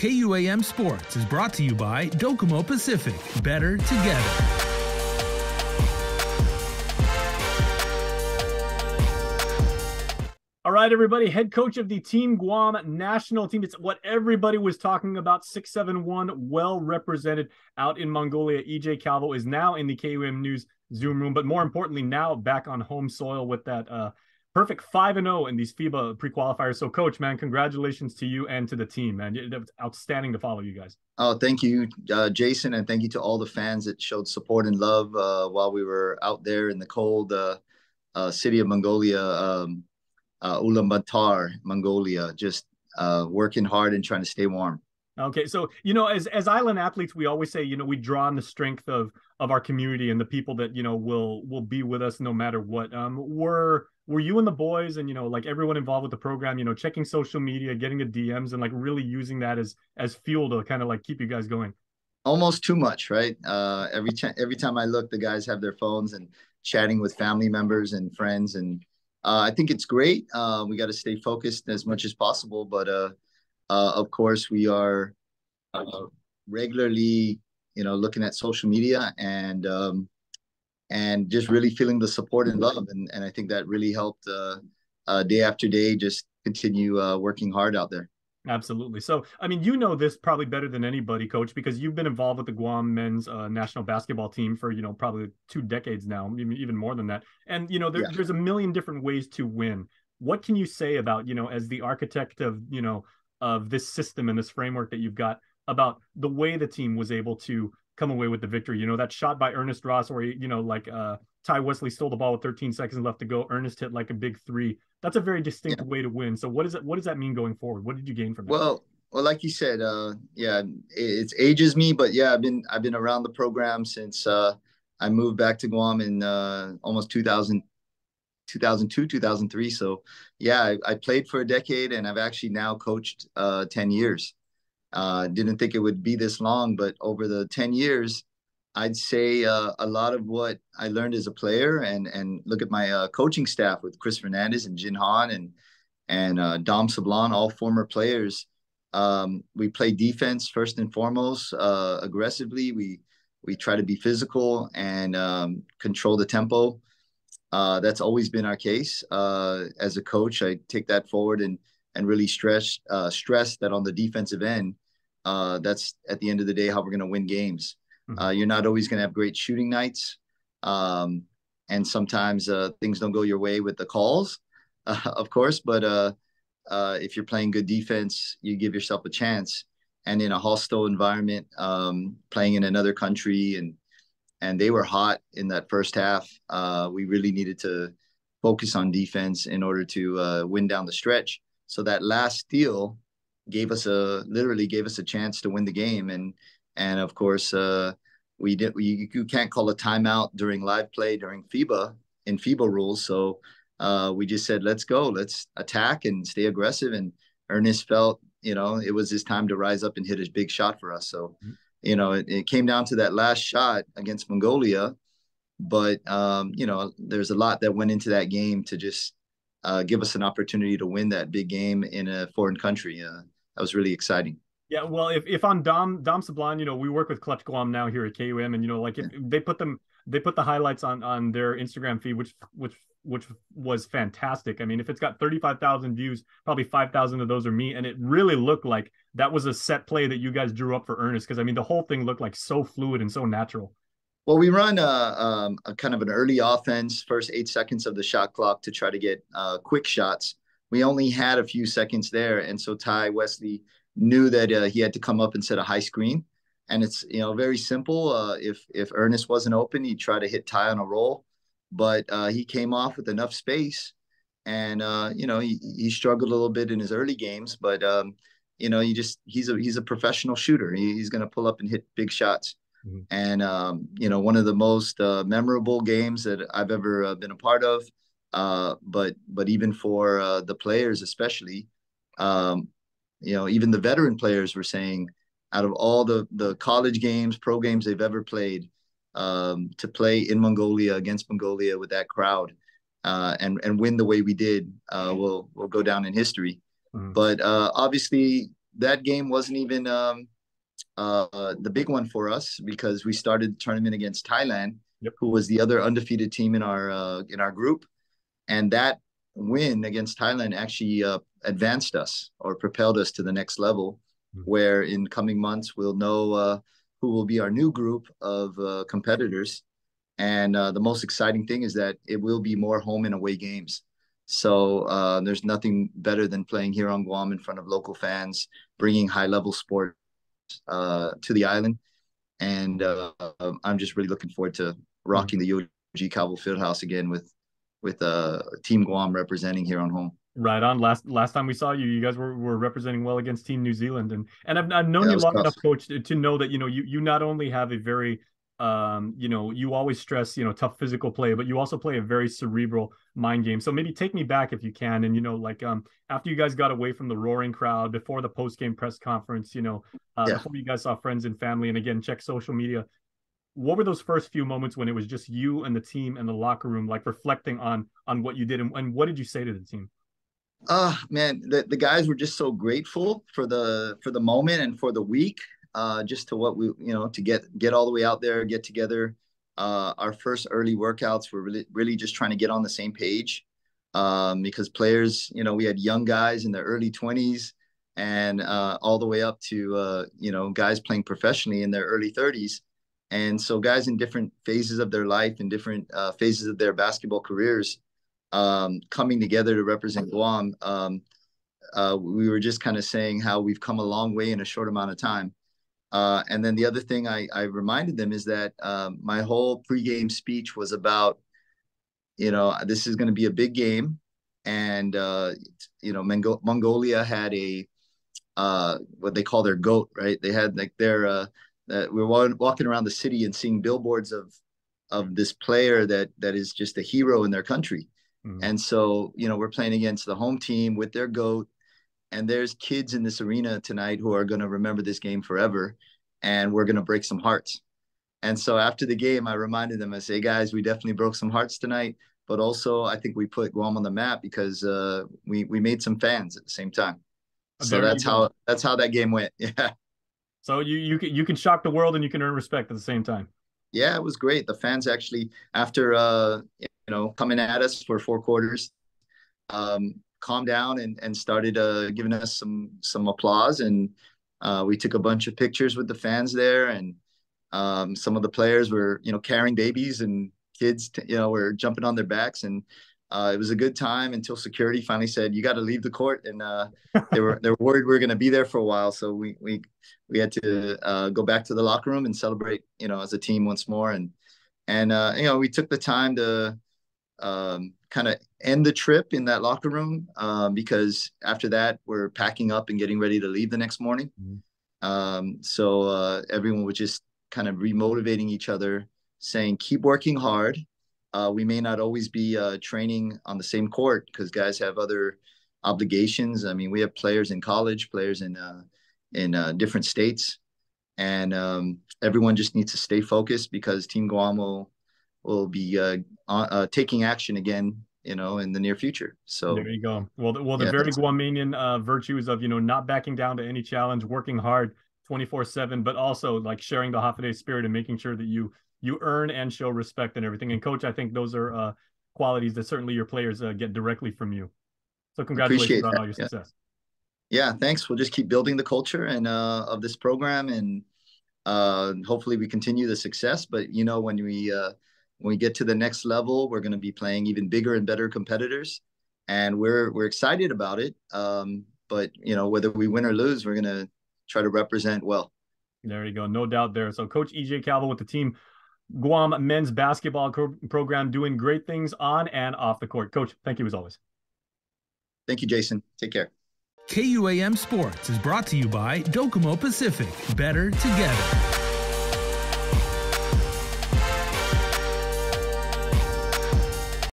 KUAM Sports is brought to you by Docomo Pacific. Better together. All right, everybody, head coach of the Team Guam national team. It's what everybody was talking about, 671, well represented out in Mongolia. EJ Calvo is now in the KUM News Zoom room, but more importantly, now back on home soil with that perfect 5-0 in these FIBA pre-qualifiers. So, Coach, man, congratulations to you and to the team, man. It was outstanding to follow you guys. Oh, thank you, Jason, and thank you to all the fans that showed support and love while we were out there in the cold city of Mongolia. Ulaanbaatar, Mongolia, just working hard and trying to stay warm. Okay, so as island athletes, we always say we draw on the strength of our community and the people that will be with us no matter what. Were you and the boys and like everyone involved with the program, checking social media, getting the DMs, and like really using that as fuel to kind of like keep you guys going? Almost too much, right? Every time I look, the guys have their phones and chatting with family members and friends, and I think it's great. We got to stay focused as much as possible, but of course we are regularly, looking at social media and just really feeling the support and love, and I think that really helped day after day just continue working hard out there. Absolutely. So, I mean, this probably better than anybody, Coach, because you've been involved with the Guam men's national basketball team for, probably 2 decades now, even more than that. And, there's a million different ways to win. What can you say about, as the architect of, of this system and this framework that you've got, about the way the team was able to come away with the victory? That shot by Ernest Ross where, Ty Wesley stole the ball with 13 seconds left to go. Ernest hit like a big 3. That's a very distinct way to win. So what does that mean going forward? What did you gain from that? Well, like you said, it ages me, but yeah, I've been around the program since I moved back to Guam in almost 2002, 2003. So yeah, I played for a decade, and I've actually now coached 10 years. Didn't think it would be this long, but over the 10 years, I'd say a lot of what I learned as a player, and look at my coaching staff with Chris Fernandez and Jin Han and Dom Sablon, all former players. We play defense first and foremost, aggressively. We try to be physical and control the tempo. That's always been our case. As a coach, I take that forward and really stress that on the defensive end, that's at the end of the day how we're going to win games. You're not always going to have great shooting nights. And sometimes things don't go your way with the calls, of course. But if you're playing good defense, you give yourself a chance. And in a hostile environment, playing in another country, and they were hot in that first half, we really needed to focus on defense in order to win down the stretch. So that last steal literally gave us a chance to win the game. And of course, you can't call a timeout during live play during FIBA rules. So we just said, let's go, let's attack and stay aggressive. And Ernest felt, it was his time to rise up and hit a big shot for us. So, it came down to that last shot against Mongolia, but there's a lot that went into that game to just give us an opportunity to win that big game in a foreign country. That was really exciting. Yeah, well, if on Dom Sablon, we work with Clutch Guam now here at KUM, and if they put the highlights on their Instagram feed, which was fantastic. I mean, if it's got 35,000 views, probably 5,000 of those are me, and it really looked like that was a set play that you guys drew up for Ernest, because I mean the whole thing looked like so fluid and so natural. Well, we run a kind of an early offense, first 8 seconds of the shot clock to try to get quick shots. We only had a few seconds there, and so Ty Wesley knew that he had to come up and set a high screen. And it's, very simple. If Ernest wasn't open, he'd try to hit Ty on a roll. But he came off with enough space. And, he struggled a little bit in his early games. But, he's a professional shooter. He's going to pull up and hit big shots. Mm-hmm. And, one of the most memorable games that I've ever been a part of. But even for the players especially, even the veteran players were saying, out of all the college games, pro games they've ever played, to play in Mongolia against Mongolia with that crowd and win the way we did will go down in history. Mm-hmm. But obviously, that game wasn't even the big one for us because we started the tournament against Thailand, Yep. who was the other undefeated team in our group, and that win against Thailand actually advanced us or propelled us to the next level, where in coming months we'll know who will be our new group of competitors. And the most exciting thing is that it will be more home and away games. So there's nothing better than playing here on Guam in front of local fans, bringing high-level sport to the island. And I'm just really looking forward to rocking the UOG Calvo Fieldhouse again with Team Guam representing here on home. Right on. Last time we saw you, you guys were representing well against Team New Zealand, and I've known you long enough, Coach, to know that you not only have a very you always stress tough physical play, but you also play a very cerebral mind game. So maybe take me back if you can, and after you guys got away from the roaring crowd, before the post game press conference, before you guys saw friends and family, and again check social media. What were those first few moments when it was just you and the team and the locker room, like reflecting on what you did, and what did you say to the team? Man, the guys were just so grateful for the moment and for the week, just to what we, to get all the way out there, get together. Our first early workouts were really just trying to get on the same page, because players, we had young guys in their early 20s and all the way up to, guys playing professionally in their early 30s. And so guys in different phases of their life and different phases of their basketball careers, coming together to represent Guam. We were just kind of saying how we've come a long way in a short amount of time. And then the other thing I reminded them is that my whole pregame speech was about, this is going to be a big game. And, Mongolia had what they call their GOAT, right? They had like we were walking around the city and seeing billboards of this player that is just a hero in their country. And so, we're playing against the home team with their GOAT, and there's kids in this arena tonight who are going to remember this game forever, and we're going to break some hearts. And so after the game, I reminded them, I say, guys, we definitely broke some hearts tonight, but also I think we put Guam on the map because we made some fans at the same time. So that's how that game went. Yeah. So you can shock the world and you can earn respect at the same time. Yeah, it was great. The fans actually, after coming at us for 4 quarters, calmed down and started giving us some applause. And we took a bunch of pictures with the fans there. And some of the players were, carrying babies, and kids, were jumping on their backs. And it was a good time until security finally said, you got to leave the court. And they were worried we were going to be there for a while. So we had to go back to the locker room and celebrate, as a team once more. And we took the time to kind of end the trip in that locker room, because after that we're packing up and getting ready to leave the next morning. So everyone was just kind of remotivating each other, saying, keep working hard. We may not always be training on the same court because guys have other obligations. I mean, we have players in college, players in different states, and everyone just needs to stay focused because Team Guam will be taking action again, in the near future. So there you go. Well, the very Guamanian virtues of not backing down to any challenge, working hard 24/7, but also like sharing the Hafaday spirit and making sure that you earn and show respect and everything. And Coach, I think those are qualities that certainly your players get directly from you. So congratulations on all your success. Yeah, thanks. We'll just keep building the culture and of this program, and hopefully we continue the success. But when we get to the next level, we're going to be playing even bigger and better competitors, and we're excited about it. But whether we win or lose, we're going to try to represent well. There you go, no doubt there. So Coach EJ Calvo with the Team Guam men's basketball program, doing great things on and off the court. Coach, thank you as always. Thank you, Jason. Take care. KUAM Sports is brought to you by Docomo Pacific. Better together.